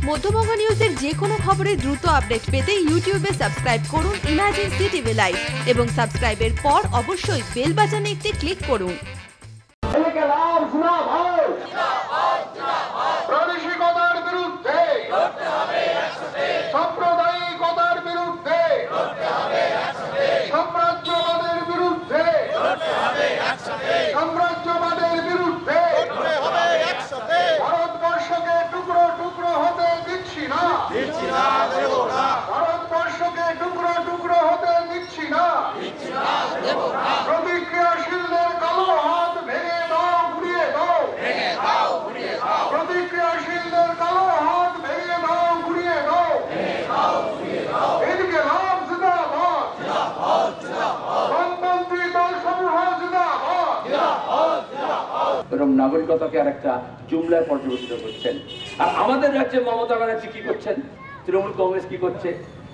মধ্যবঙ্গ নিউজের যে কোনো খবরের দ্রুত আপডেট পেতে ইউটিউবে সাবস্ক্রাইব করুন ইমার্জেন্সি টিভি লাইভ এবং সাবস্ক্রাইবের পর অবশ্যই বেল বাটনে একটি ক্লিক করুন। ভারতবর্ষকে টুকরো টুকরো হতে দিচ্ছি না। প্রতিক্রিয়াশীলদের কালো হাত ভেঙে দাও, ঘুরিয়ে দাও। প্রতিক্রিয়াশীলদের কালো হাত ভেঙে দাও, ঘুরিয়ে দাও। এদিকে লাভ জিন্দাবাদ, গণতন্ত্রী দল সমূহ জিন্দাবাদ। এরকম নাগরিকতাকে আর একটা জুমলায় পর্যবেসিত করছেন। আর আমাদের রাজ্যে মমতা ব্যানার্জি কি করছেন, তৃণমূল কংগ্রেস কি করছে?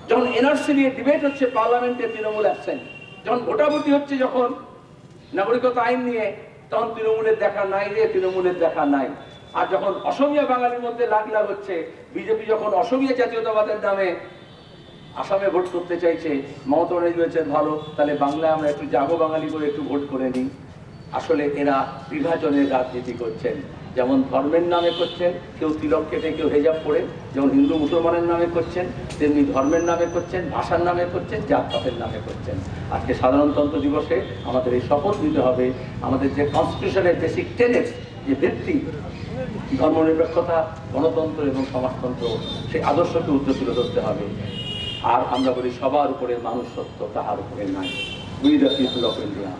যখন এনআরসি নিয়ে ডিবেট হচ্ছে পার্লামেন্টে, তৃণমূল অ্যাবসেন্ট। যখন ভোটাভুটি হচ্ছে যখন নাগরিকতা আইন নিয়ে, তখন তৃণমূলের দেখা নাই রে, তৃণমূলের দেখা নাই। আর যখন অসমীয়া বাঙালির মধ্যে লাগ হচ্ছে, বিজেপি যখন অসমীয়া জাতীয়তাবাদের নামে আসামে ভোট করতে চাইছে, মমতা ব্যানার্জি বলছেন ভালো, তাহলে বাংলায় আমরা একটু জাগো বাঙালি করে একটু ভোট করে নিই। আসলে এরা বিভাজনের রাজনীতি করছেন। যেমন ধর্মের নামে করছেন, কেউ তিলক কেটে কেউ হেজাব পরে, যেমন হিন্দু মুসলমানের নামে করছেন, তেমনি ধর্মের নামে করছেন, ভাষার নামে করছেন, জাতপাতের নামে করছেন। আজকে সাধারণতন্ত্র দিবসে আমাদের এই শপথ নিতে হবে, আমাদের যে কনস্টিটিউশনের বেসিক টেনেটস, যে ভিত্তি ধর্মনিরপেক্ষতা, গণতন্ত্র এবং সমাজতন্ত্র, সেই আদর্শকে উচ্চ তুলে ধরতে হবে। আর আমরা বলি সবার উপরে মানুষ সত্য, তাহার উপরে নাই। We the people of India.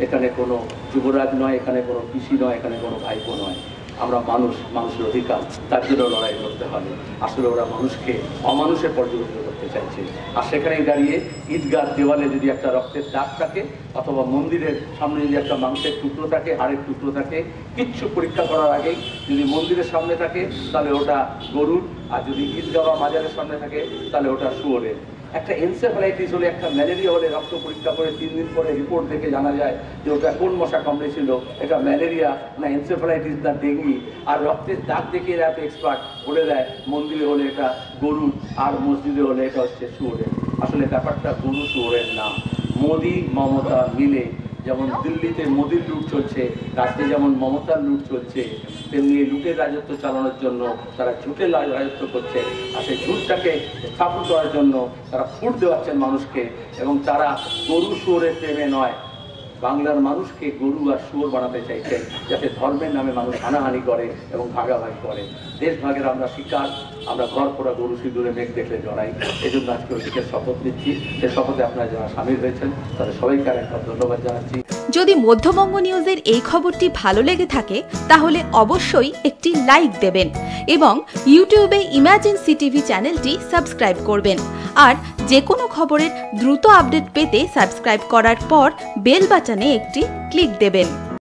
এখানে কোনো যুবরাজ নয়, এখানে কোনো পিসি নয়, এখানে কোনো ভাইপো নয়। আমরা মানুষ, মানুষের অধিকার, তার জন্য লড়াই করতে হবে। আসলে ওরা মানুষকে অমানুষে পর্যবেসিত করতে চাইছে। আর সেখানেই দাঁড়িয়ে ঈদগাহ দেওয়ালে যদি একটা রক্তের দাগ থাকে, অথবা মন্দিরের সামনে যদি একটা মাংসের টুকরো থাকে, হাড়ের টুকরো থাকে, কিচ্ছু পরীক্ষা করার আগেই যদি মন্দিরের সামনে থাকে তাহলে ওটা গরুর, আর যদি ঈদগাহ বা মাজারের সামনে থাকে তাহলে ওটা শুয়োরের। একটা এনসেফালাইটিস হলে, একটা ম্যালেরিয়া হলে রক্ত পরীক্ষা করে 3 দিন পরে রিপোর্ট দেখে জানা যায় যে ওটা কোন মশা কামড়েছিল, এটা ম্যালেরিয়া না এনসেফালাইটিস না ডেঙ্গি। আর রক্তের দাগ দেখে এরা এত এক্সপার্ট বলে দেয় মন্দিরে হলে এটা গরুর, আর মসজিদে হলে এটা হচ্ছে শুয়োরের। আসলে ব্যাপারটা গরু শুয়োরের না। মোদি মমতা মিলে যেমন দিল্লিতে মোদির লুট চলছে, রাজ্যে যেমন মমতার লুট চলছে, তেমনি লুটের রাজত্ব চালানোর জন্য তারা ঝুটের রাজত্ব করছে। আর সেই ঝুটটাকে স্থাপন করার জন্য তারা ফুট দেওয়াচ্ছেন মানুষকে, এবং তারা গরু শুয়োরের প্রেমে নয়, বাংলার মানুষকে গরু আর শুয়োর বানাতে চাইছেন, যাতে ধর্মের নামে মানুষ হানাহানি করে এবং ভাগাভাগি করে। দেশভাগের আমরা শিকার, আমরা ঘর পোড়া গরু সিঁদুরে মেঘ দেখলে জড়াই। এই জন্য আজকে ওদিকে শপথ নিচ্ছি। সে শপথে আপনারা যারা সামিল হয়েছেন তাদের সবাইকে আরেকটা ধন্যবাদ জানাচ্ছি। যদি মধ্যবঙ্গ নিউজের এই খবরটি ভালো লেগে থাকে তাহলে অবশ্যই একটি লাইক দেবেন এবং ইউটিউবে ইমার্জেন্সি টিভি চ্যানেলটি সাবস্ক্রাইব করবেন। আর যে কোনো খবরের দ্রুত আপডেট পেতে সাবস্ক্রাইব করার পর বেল বাটনে একটি ক্লিক দেবেন।